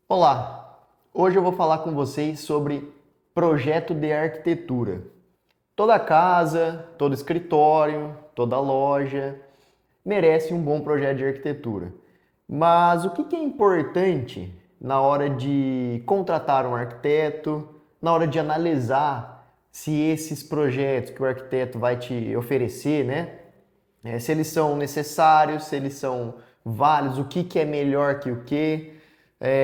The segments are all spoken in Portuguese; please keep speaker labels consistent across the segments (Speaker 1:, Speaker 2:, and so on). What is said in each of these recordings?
Speaker 1: Olá! Hoje eu vou falar com vocês sobre projeto de arquitetura. Toda casa, todo escritório, toda loja merece um bom projeto de arquitetura. Mas o que é importante na hora de contratar um arquiteto, na hora de analisar se esses projetos que o arquiteto vai te oferecer, né? Se eles são necessários, se eles são válidos, o que é melhor que o que,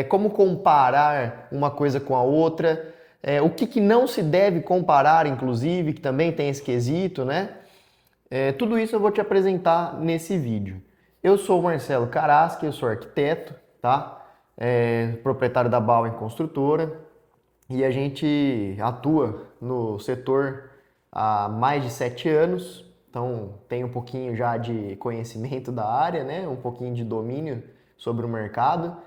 Speaker 1: como comparar uma coisa com a outra, o que não se deve comparar, inclusive, que também tem esse quesito, né? Tudo isso eu vou te apresentar nesse vídeo. Eu sou o Marcelo Caraschi, eu sou arquiteto, tá? Proprietário da Bauer Construtora e a gente atua no setor há mais de 7 anos, então tem um pouquinho já de conhecimento da área, né? Um pouquinho de domínio sobre o mercado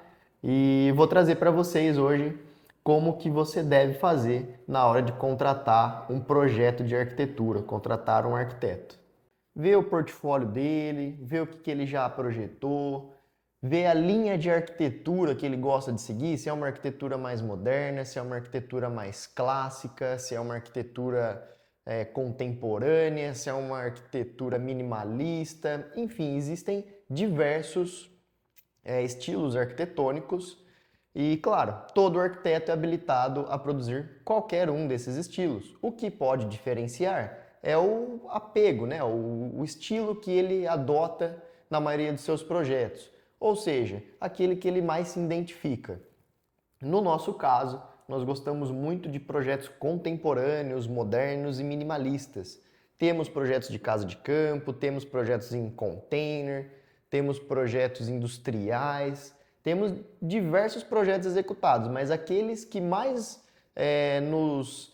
Speaker 1: e vou trazer para vocês hoje como que você deve fazer na hora de contratar um projeto de arquitetura, contratar um arquiteto. Ver o portfólio dele, ver o que ele já projetou, ver a linha de arquitetura que ele gosta de seguir, se é uma arquitetura mais moderna, se é uma arquitetura mais clássica, se é uma arquitetura contemporânea, se é uma arquitetura minimalista, enfim, existem diversos estilos arquitetônicos e, claro, todo arquiteto é habilitado a produzir qualquer um desses estilos. O que pode diferenciar é o apego, né? o estilo que ele adota na maioria dos seus projetos, ou seja, aquele que ele mais se identifica. No nosso caso, nós gostamos muito de projetos contemporâneos, modernos e minimalistas. Temos projetos de casa de campo, temos projetos em container, temos projetos industriais, temos diversos projetos executados, mas aqueles que mais nos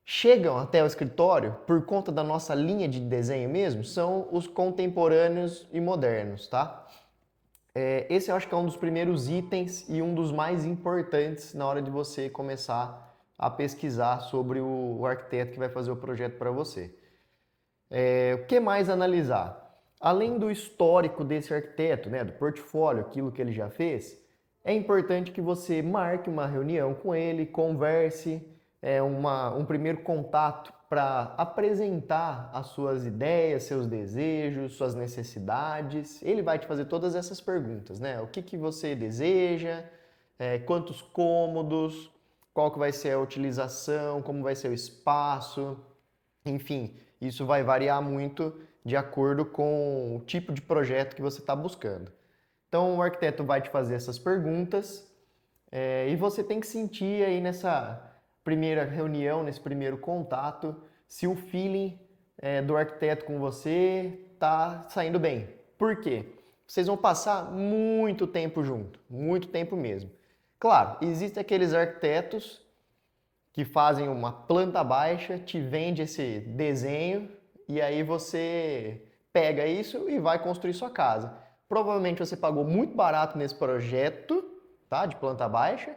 Speaker 1: chegam até o escritório por conta da nossa linha de desenho mesmo são os contemporâneos e modernos, tá? Esse eu acho que é um dos primeiros itens e um dos mais importantes na hora de você começar a pesquisar sobre o arquiteto que vai fazer o projeto para você. O que mais analisar? Além do histórico desse arquiteto, né, do portfólio, aquilo que ele já fez, é importante que você marque uma reunião com ele, converse, um primeiro contato para apresentar as suas ideias, seus desejos, suas necessidades. Ele vai te fazer todas essas perguntas, né? O que você deseja, quantos cômodos, qual que vai ser a utilização, como vai ser o espaço, enfim, isso vai variar muito de acordo com o tipo de projeto que você está buscando. Então, o arquiteto vai te fazer essas perguntas e você tem que sentir aí nessa primeira reunião, nesse primeiro contato, se o feeling do arquiteto com você está saindo bem. Por quê? Vocês vão passar muito tempo junto, muito tempo mesmo. Claro, existem aqueles arquitetos que fazem uma planta baixa, te vende esse desenho e aí você pega isso e vai construir sua casa. Provavelmente você pagou muito barato nesse projeto, tá, de planta baixa,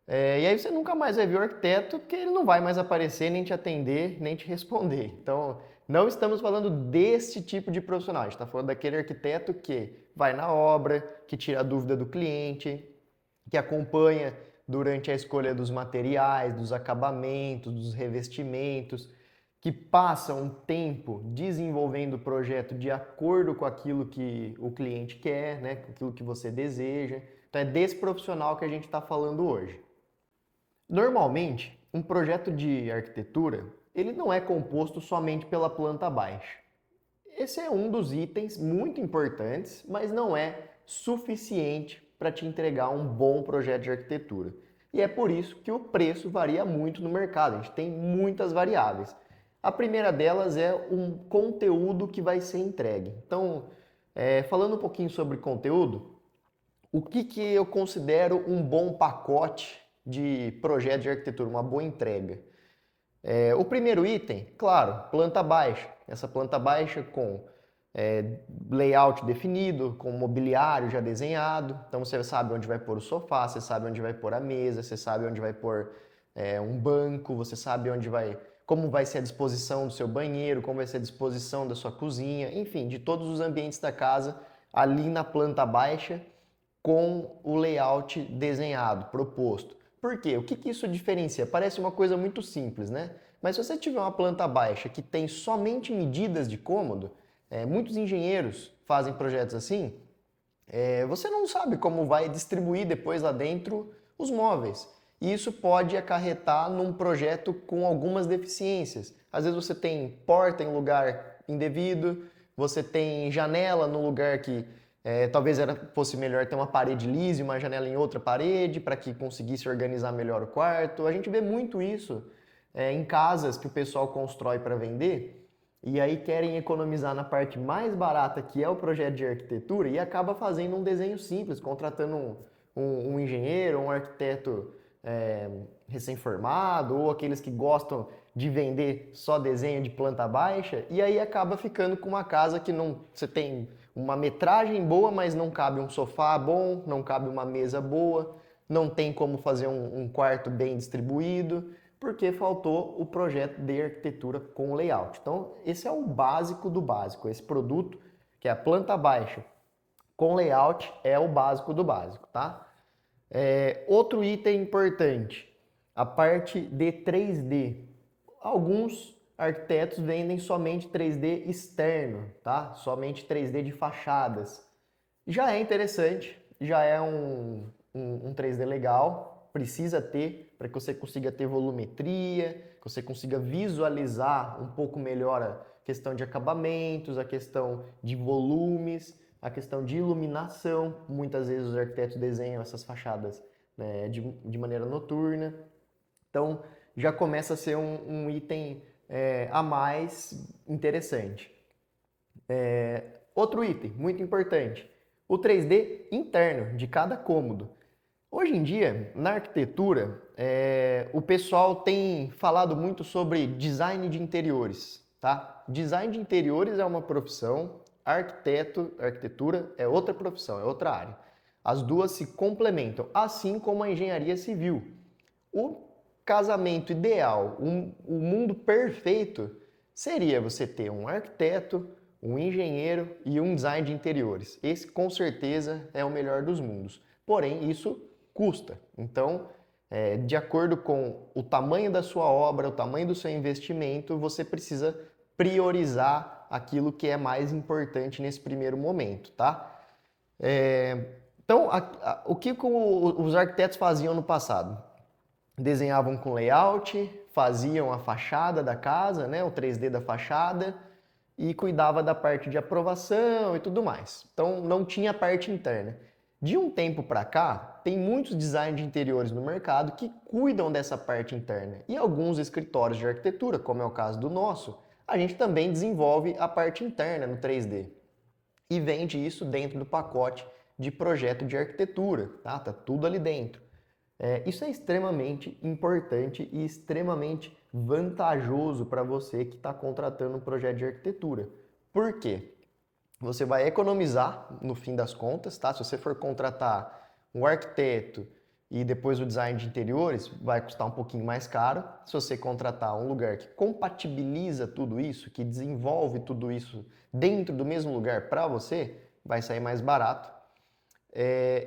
Speaker 1: e aí você nunca mais vai ver o arquiteto, porque ele não vai mais aparecer, nem te atender, nem te responder. Então, não estamos falando desse tipo de profissional, a gente está falando daquele arquiteto que vai na obra, que tira a dúvida do cliente, que acompanha durante a escolha dos materiais, dos acabamentos, dos revestimentos, que passa um tempo desenvolvendo o projeto de acordo com aquilo que o cliente quer, né, com aquilo que você deseja. Então é desse profissional que a gente está falando hoje. Normalmente, um projeto de arquitetura, ele não é composto somente pela planta baixa. Esse é um dos itens muito importantes, mas não é suficiente para te entregar um bom projeto de arquitetura. E é por isso que o preço varia muito no mercado, a gente tem muitas variáveis. A primeira delas é um conteúdo que vai ser entregue. Então, falando um pouquinho sobre conteúdo, o que eu considero um bom pacote de projeto de arquitetura, uma boa entrega? O primeiro item, claro, planta baixa. Essa planta baixa com layout definido, com mobiliário já desenhado. Então você sabe onde vai pôr o sofá, você sabe onde vai pôr a mesa, você sabe onde vai pôr um banco, você sabe como vai ser a disposição do seu banheiro, como vai ser a disposição da sua cozinha, enfim, de todos os ambientes da casa ali na planta baixa com o layout desenhado, proposto. Por quê? O que isso diferencia? Parece uma coisa muito simples, né? Mas se você tiver uma planta baixa que tem somente medidas de cômodo, muitos engenheiros fazem projetos assim, você não sabe como vai distribuir depois lá dentro os móveis. E isso pode acarretar num projeto com algumas deficiências. Às vezes você tem porta em lugar indevido, você tem janela no lugar que talvez fosse melhor ter uma parede lisa e uma janela em outra parede para que conseguisse organizar melhor o quarto. A gente vê muito isso em casas que o pessoal constrói para vender e aí querem economizar na parte mais barata, que é o projeto de arquitetura, e acaba fazendo um desenho simples, contratando um engenheiro, um arquiteto recém-formado, ou aqueles que gostam de vender só desenho de planta baixa, e aí acaba ficando com uma casa que não, você tem uma metragem boa, mas não cabe um sofá bom, não cabe uma mesa boa, não tem como fazer um quarto bem distribuído, porque faltou o projeto de arquitetura com layout. Então, esse é o básico do básico. Esse produto, que é a planta baixa com layout, é o básico do básico, tá? Outro item importante, a parte de 3D. Alguns arquitetos vendem somente 3D externo, tá? Somente 3D de fachadas. Já é interessante, já é um 3D legal, precisa ter para que você consiga ter volumetria, que você consiga visualizar um pouco melhor a questão de acabamentos, a questão de volumes, a questão de iluminação. Muitas vezes os arquitetos desenham essas fachadas, né, de maneira noturna. Então já começa a ser um item a mais interessante. Outro item muito importante, o 3D interno de cada cômodo. Hoje em dia, na arquitetura, o pessoal tem falado muito sobre design de interiores, tá? Design de interiores é uma profissão, arquitetura é outra profissão, é outra área. As duas se complementam, assim como a engenharia civil. O casamento ideal, o mundo perfeito, seria você ter um arquiteto, um engenheiro e um design de interiores. Esse, com certeza, é o melhor dos mundos. Porém, isso custa. Então, de acordo com o tamanho da sua obra, o tamanho do seu investimento, você precisa priorizar aquilo que é mais importante nesse primeiro momento, tá? Então, o que os arquitetos faziam no passado? Desenhavam com layout, faziam a fachada da casa, né, o 3D da fachada, e cuidava da parte de aprovação e tudo mais. Então não tinha parte interna. De um tempo para cá, tem muitos designers de interiores no mercado que cuidam dessa parte interna. E alguns escritórios de arquitetura, como é o caso do nosso, a gente também desenvolve a parte interna no 3D. E vende isso dentro do pacote de projeto de arquitetura, tá? Tá tudo ali dentro. Isso é extremamente importante e extremamente vantajoso para você que está contratando um projeto de arquitetura. Por quê? Você vai economizar no fim das contas, tá? Se você for contratar um arquiteto e depois o design de interiores, vai custar um pouquinho mais caro. Se você contratar um lugar que compatibiliza tudo isso, que desenvolve tudo isso dentro do mesmo lugar para você, vai sair mais barato.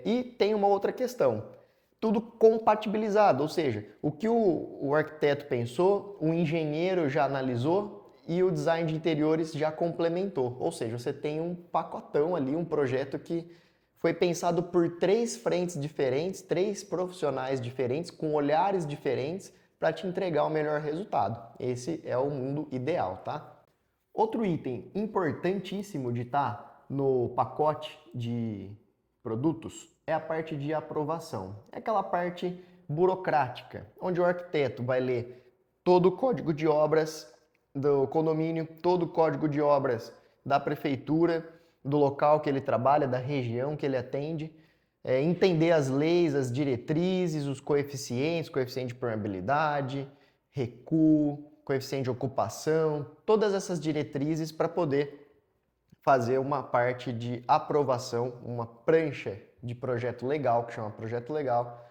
Speaker 1: E tem uma outra questão. Tudo compatibilizado, ou seja, o que o arquiteto pensou, o engenheiro já analisou e o design de interiores já complementou. Ou seja, você tem um pacotão ali, um projeto que foi pensado por 3 frentes diferentes, 3 profissionais diferentes, com olhares diferentes, para te entregar o melhor resultado. Esse é o mundo ideal, tá? Outro item importantíssimo de estar no pacote de produtos é a parte de aprovação. É aquela parte burocrática, onde o arquiteto vai ler todo o código de obras do condomínio, todo o código de obras da prefeitura, do local que ele trabalha, da região que ele atende, entender as leis, as diretrizes, os coeficientes, coeficiente de permeabilidade, recuo, coeficiente de ocupação, todas essas diretrizes para poder fazer uma parte de aprovação, uma prancha de projeto legal, que chama projeto legal,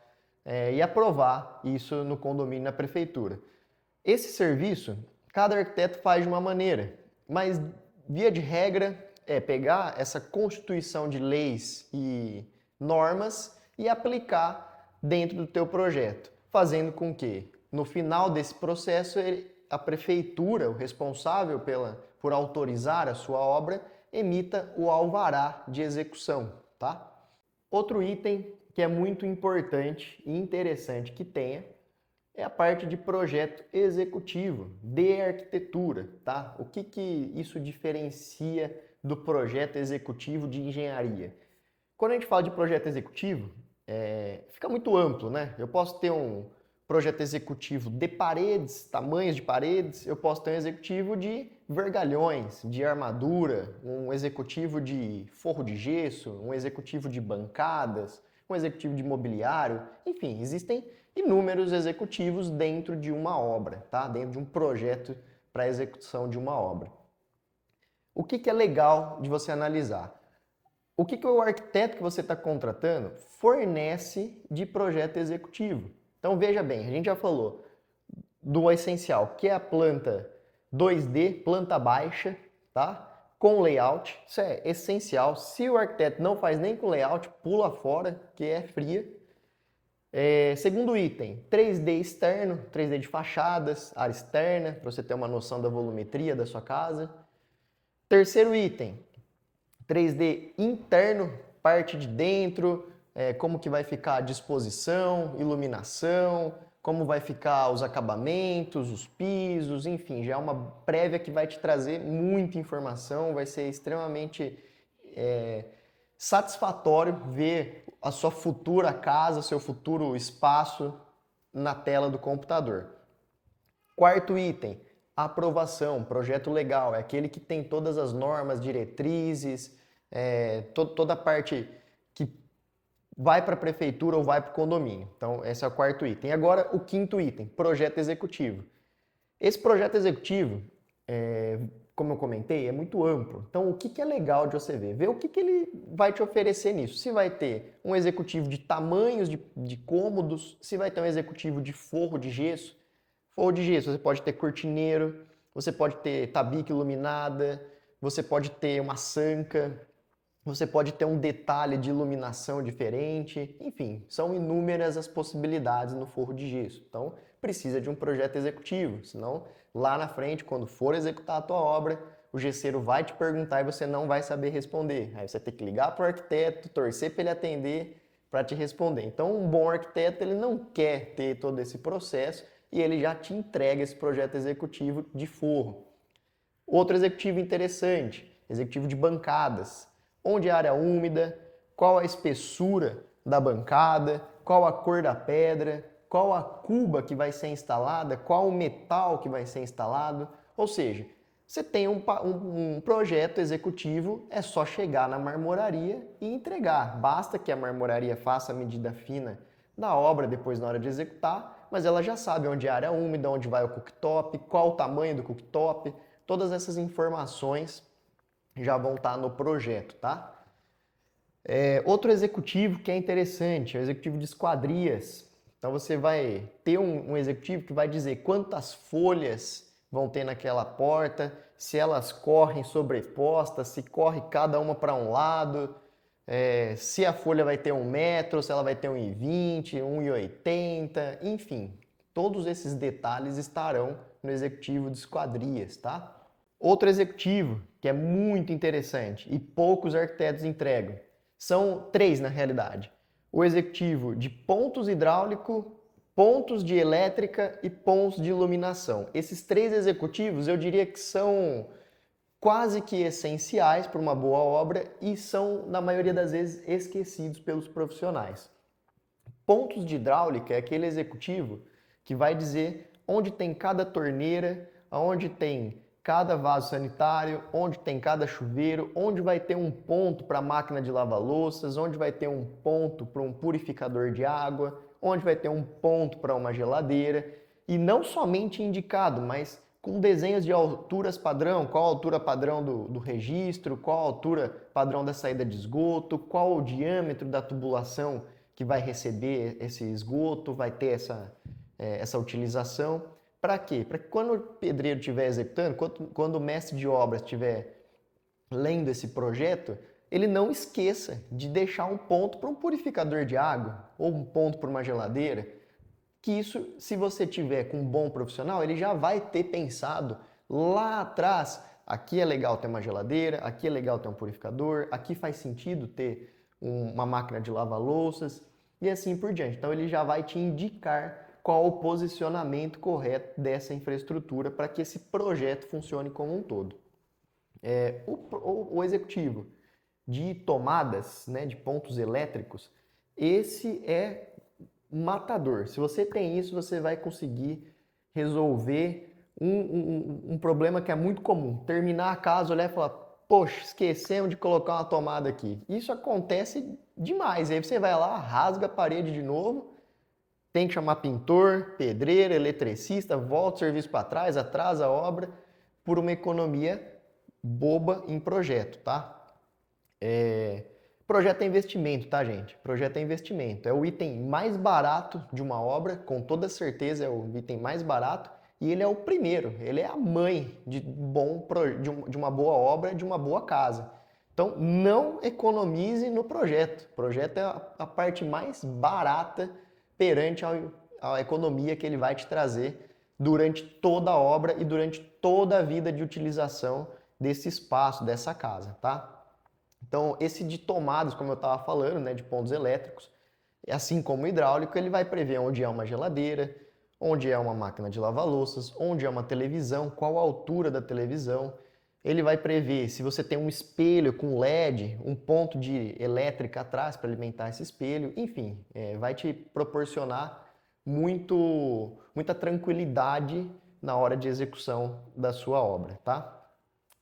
Speaker 1: e aprovar isso no condomínio, na prefeitura. Esse serviço, cada arquiteto faz de uma maneira, mas via de regra é pegar essa constituição de leis e normas e aplicar dentro do teu projeto, fazendo com que, no final desse processo, a prefeitura, o responsável por autorizar a sua obra, emita o alvará de execução, tá? Outro item que é muito importante e interessante que tenha é a parte de projeto executivo de arquitetura, tá? O que isso diferencia do projeto executivo de engenharia? Quando a gente fala de projeto executivo, fica muito amplo, né? Eu posso ter um projeto executivo de paredes, tamanhos de paredes, eu posso ter um executivo de vergalhões, de armadura, um executivo de forro de gesso, um executivo de bancadas, um executivo de mobiliário, enfim, existem inúmeros executivos dentro de uma obra, tá? Dentro de um projeto para execução de uma obra. O que é legal de você analisar? O que o arquiteto que você está contratando fornece de projeto executivo? Então veja bem, a gente já falou do essencial, que é a planta 2D, planta baixa, tá? Com layout, isso é essencial. Se o arquiteto não faz nem com layout, pula fora, que é fria. Segundo item, 3D externo, 3D de fachadas, área externa, para você ter uma noção da volumetria da sua casa. Terceiro item, 3D interno, parte de dentro, como que vai ficar a disposição, iluminação, como vai ficar os acabamentos, os pisos, enfim, já é uma prévia que vai te trazer muita informação, vai ser extremamente satisfatório ver a sua futura casa, seu futuro espaço na tela do computador. Quarto item, aprovação, projeto legal, é aquele que tem todas as normas, diretrizes, toda a parte que vai para a prefeitura ou vai para o condomínio. Então, esse é o quarto item. E agora, o quinto item, projeto executivo. Esse projeto executivo, como eu comentei, é muito amplo. Então, o que é legal de você ver? Ver o que ele vai te oferecer nisso. Se vai ter um executivo de tamanhos de cômodos, se vai ter um executivo de forro de gesso. Forro de gesso, você pode ter cortineiro, você pode ter tabique iluminada, você pode ter uma sanca, você pode ter um detalhe de iluminação diferente, enfim, são inúmeras as possibilidades no forro de gesso. Então, precisa de um projeto executivo, senão lá na frente, quando for executar a tua obra, o gesseiro vai te perguntar e você não vai saber responder. Aí você tem que ligar para o arquiteto, torcer para ele atender para te responder. Então, um bom arquiteto, ele não quer ter todo esse processo e ele já te entrega esse projeto executivo de forro. Outro executivo interessante, executivo de bancadas. Onde é a área úmida, qual a espessura da bancada, qual a cor da pedra, qual a cuba que vai ser instalada, qual o metal que vai ser instalado. Ou seja, você tem um projeto executivo, é só chegar na marmoraria e entregar. Basta que a marmoraria faça a medida fina da obra depois na hora de executar, mas ela já sabe onde é a área úmida, onde vai o cooktop, qual o tamanho do cooktop, todas essas informações já vão estar no projeto, tá? Outro executivo que é interessante é o executivo de esquadrias. Então você vai ter um executivo que vai dizer quantas folhas vão ter naquela porta, se elas correm sobrepostas, se corre cada uma para um lado, se a folha vai ter 1 metro, se ela vai ter 1,20, 1,80, enfim. Todos esses detalhes estarão no executivo de esquadrias, tá? Outro executivo que é muito interessante e poucos arquitetos entregam, são 3 na realidade. O executivo de pontos hidráulico, pontos de elétrica e pontos de iluminação. Esses 3 executivos eu diria que são quase que essenciais para uma boa obra e são, na maioria das vezes, esquecidos pelos profissionais. Pontos de hidráulica é aquele executivo que vai dizer onde tem cada torneira, onde tem cada vaso sanitário, onde tem cada chuveiro, onde vai ter um ponto para a máquina de lavar louças, onde vai ter um ponto para um purificador de água, onde vai ter um ponto para uma geladeira, e não somente indicado, mas com desenhos de alturas padrão, qual a altura padrão do registro, qual a altura padrão da saída de esgoto, qual o diâmetro da tubulação que vai receber esse esgoto, vai ter essa utilização. Para quê? Para que quando o pedreiro estiver executando, quando o mestre de obras estiver lendo esse projeto, ele não esqueça de deixar um ponto para um purificador de água ou um ponto para uma geladeira, que isso, se você tiver com um bom profissional, ele já vai ter pensado lá atrás, aqui é legal ter uma geladeira, aqui é legal ter um purificador, aqui faz sentido ter uma máquina de lavar louças e assim por diante. Então ele já vai te indicar qual o posicionamento correto dessa infraestrutura para que esse projeto funcione como um todo. O executivo de tomadas, né, de pontos elétricos, esse é matador. Se você tem isso, você vai conseguir resolver um problema que é muito comum. Terminar a casa, olhar e falar, poxa, esquecemos de colocar uma tomada aqui. Isso acontece demais. Aí você vai lá, rasga a parede de novo, tem que chamar pintor, pedreiro, eletricista, volta o serviço para trás, atrasa a obra, por uma economia boba em projeto, tá? Projeto é investimento, tá, gente? Projeto é investimento. É o item mais barato de uma obra, com toda certeza é o item mais barato, e ele é o primeiro, ele é a mãe de uma boa obra, de uma boa casa. Então, não economize no projeto. O projeto é a parte mais barata perante a economia que ele vai te trazer durante toda a obra e durante toda a vida de utilização desse espaço, dessa casa, tá? Então, esse de tomadas, como eu estava falando, né, de pontos elétricos, assim como o hidráulico, ele vai prever onde é uma geladeira, onde é uma máquina de lavar louças, onde é uma televisão, qual a altura da televisão. Ele vai prever se você tem um espelho com LED, um ponto de elétrica atrás para alimentar esse espelho, enfim, vai te proporcionar muita tranquilidade na hora de execução da sua obra, tá?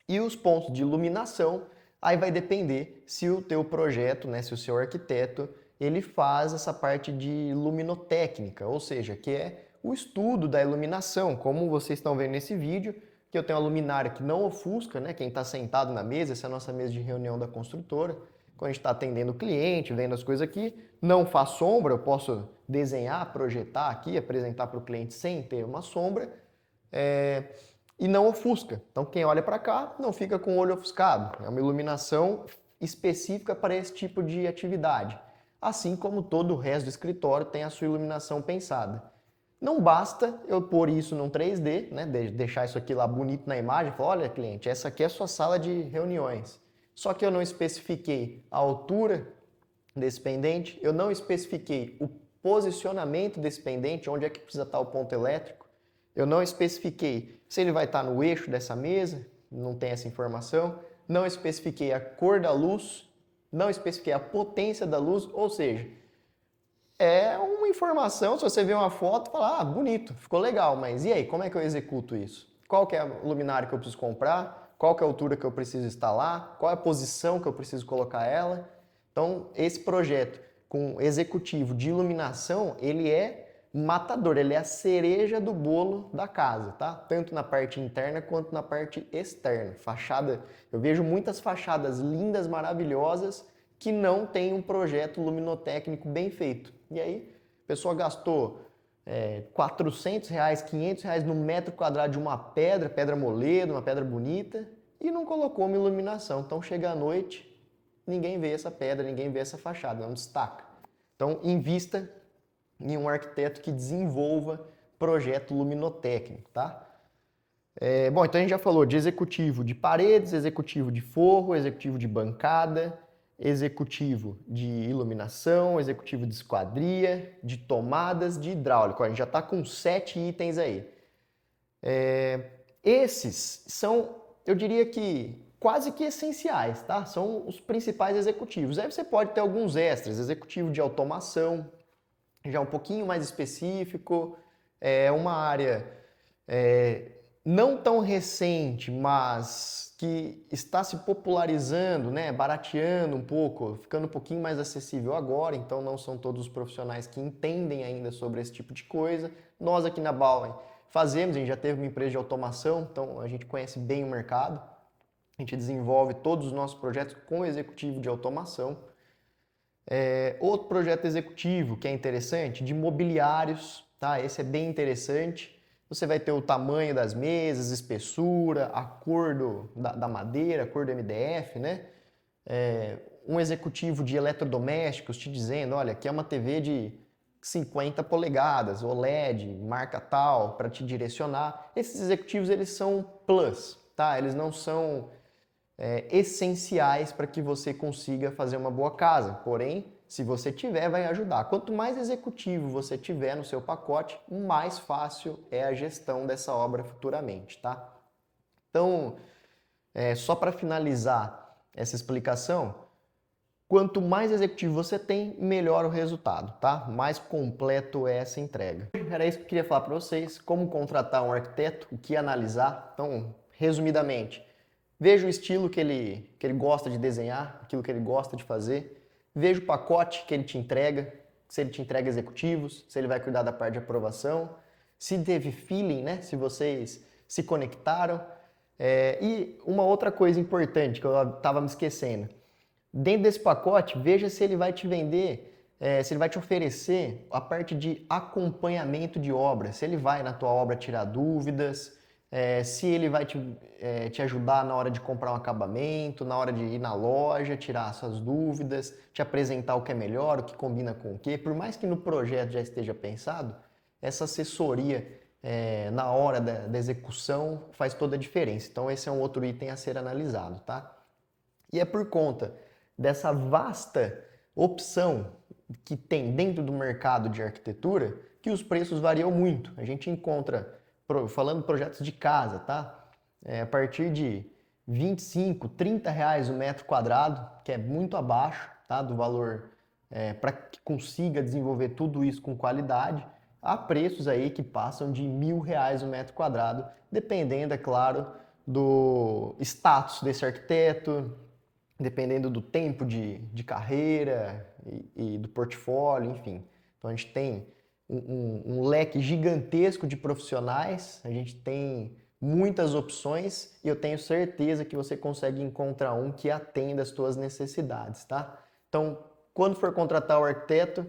Speaker 1: E os pontos de iluminação, aí vai depender se o teu projeto, né, se o seu arquiteto, ele faz essa parte de luminotécnica, ou seja, que é o estudo da iluminação, como vocês estão vendo nesse vídeo, que eu tenho uma luminária que não ofusca, né, quem está sentado na mesa, essa é a nossa mesa de reunião da construtora, quando a gente está atendendo o cliente, vendo as coisas aqui, não faz sombra, eu posso desenhar, projetar aqui, apresentar para o cliente sem ter uma sombra, e não ofusca. Então quem olha para cá não fica com o olho ofuscado. É uma iluminação específica para esse tipo de atividade. Assim como todo o resto do escritório tem a sua iluminação pensada. Não basta eu pôr isso num 3D, né, deixar isso aqui lá bonito na imagem, falar, olha cliente, essa aqui é a sua sala de reuniões. Só que eu não especifiquei a altura desse pendente, eu não especifiquei o posicionamento desse pendente, onde é que precisa estar o ponto elétrico, eu não especifiquei se ele vai estar no eixo dessa mesa, não tem essa informação, não especifiquei a cor da luz, não especifiquei a potência da luz, ou seja, é uma informação, se você vê uma foto, fala, ah, bonito, ficou legal, mas e aí, como é que eu executo isso? Qual que é a luminária que eu preciso comprar? Qual que é a altura que eu preciso instalar? Qual é a posição que eu preciso colocar ela? Então, esse projeto com executivo de iluminação, ele é matador, ele é a cereja do bolo da casa, tá? Tanto na parte interna quanto na parte externa. Fachada, eu vejo muitas fachadas lindas, maravilhosas, que não tem um projeto luminotécnico bem feito. E aí, a pessoa gastou R$ 400, R$ 500 no metro quadrado de uma pedra moledo, uma pedra bonita, e não colocou uma iluminação. Então chega à noite, ninguém vê essa pedra, ninguém vê essa fachada, não destaca. Então invista em um arquiteto que desenvolva projeto luminotécnico, tá? Bom, então a gente já falou de executivo de paredes, executivo de forro, executivo de bancada, executivo de iluminação, executivo de esquadria, de tomadas, de hidráulico. A gente já está com 7 itens aí. Esses são, eu diria que quase que essenciais, tá? São os principais executivos. Aí você pode ter alguns extras, executivo de automação, já um pouquinho mais específico, uma área não tão recente, mas que está se popularizando, né, barateando um pouco, ficando um pouquinho mais acessível agora, então não são todos os profissionais que entendem ainda sobre esse tipo de coisa. Nós aqui na Bauer fazemos, a gente já teve uma empresa de automação, então a gente conhece bem o mercado, a gente desenvolve todos os nossos projetos com executivo de automação. Outro projeto executivo que é interessante, de mobiliários, tá? Esse é bem interessante. Você vai ter o tamanho das mesas, espessura, a cor da madeira, a cor do MDF, né? um executivo de eletrodomésticos te dizendo, olha, aqui é uma TV de 50 polegadas, OLED, marca tal, para te direcionar. Esses executivos, eles são plus, tá? Eles não são essenciais para que você consiga fazer uma boa casa. Porém, se você tiver, vai ajudar. Quanto mais executivo você tiver no seu pacote, mais fácil é a gestão dessa obra futuramente, tá? Então, só para finalizar essa explicação, quanto mais executivo você tem, melhor o resultado, tá? Mais completo é essa entrega. Era isso que eu queria falar para vocês, como contratar um arquiteto, o que analisar. Então, resumidamente, veja o estilo que ele gosta de desenhar, aquilo que ele gosta de fazer. Veja o pacote que ele te entrega, se ele te entrega executivos, se ele vai cuidar da parte de aprovação, se teve feeling, né? Se vocês se conectaram. E uma outra coisa importante que eu estava me esquecendo. Dentro desse pacote, veja se ele vai te vender, se ele vai te oferecer a parte de acompanhamento de obra, se ele vai na tua obra tirar dúvidas, se ele vai te ajudar na hora de comprar um acabamento, na hora de ir na loja, tirar suas dúvidas, te apresentar o que é melhor, o que combina com o que. Por mais que no projeto já esteja pensado, essa assessoria na hora da execução faz toda a diferença. Então esse é um outro item a ser analisado, tá? E é por conta dessa vasta opção que tem dentro do mercado de arquitetura que os preços variam muito. A gente encontra, falando de projetos de casa, tá? A partir de 25, 30 reais o metro quadrado, que é muito abaixo, tá? Do valor para que consiga desenvolver tudo isso com qualidade. Há preços aí que passam de R$ 1.000 o metro quadrado, dependendo, é claro, do status desse arquiteto, dependendo do tempo de carreira e do portfólio, enfim. Então a gente tem um leque gigantesco de profissionais, a gente tem muitas opções e eu tenho certeza que você consegue encontrar um que atenda às suas necessidades, tá? Então, quando for contratar o arquiteto,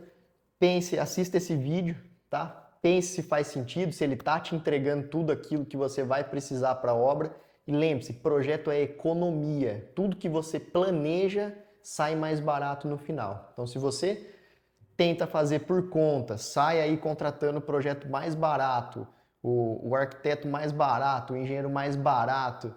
Speaker 1: pense, assista esse vídeo, tá? Pense se faz sentido, se ele está te entregando tudo aquilo que você vai precisar para a obra. E lembre-se, projeto é economia. Tudo que você planeja sai mais barato no final. Então, se você tenta fazer por conta, sai aí contratando o projeto mais barato, o arquiteto mais barato, o engenheiro mais barato,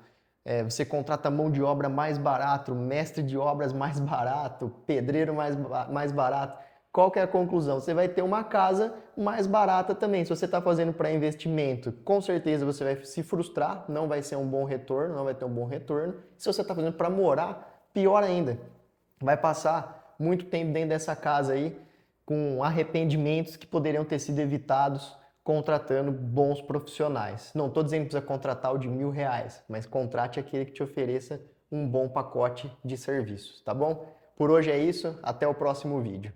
Speaker 1: você contrata mão de obra mais barato, mestre de obras mais barato, pedreiro mais barato. Qual que é a conclusão? Você vai ter uma casa mais barata também. Se você está fazendo para investimento, com certeza você vai se frustrar, não vai ser um bom retorno, não vai ter um bom retorno. Se você está fazendo para morar, pior ainda. Vai passar muito tempo dentro dessa casa aí com arrependimentos que poderiam ter sido evitados contratando bons profissionais. Não estou dizendo que precisa contratar o de R$ 1.000, mas contrate aquele que te ofereça um bom pacote de serviços, tá bom? Por hoje é isso, até o próximo vídeo.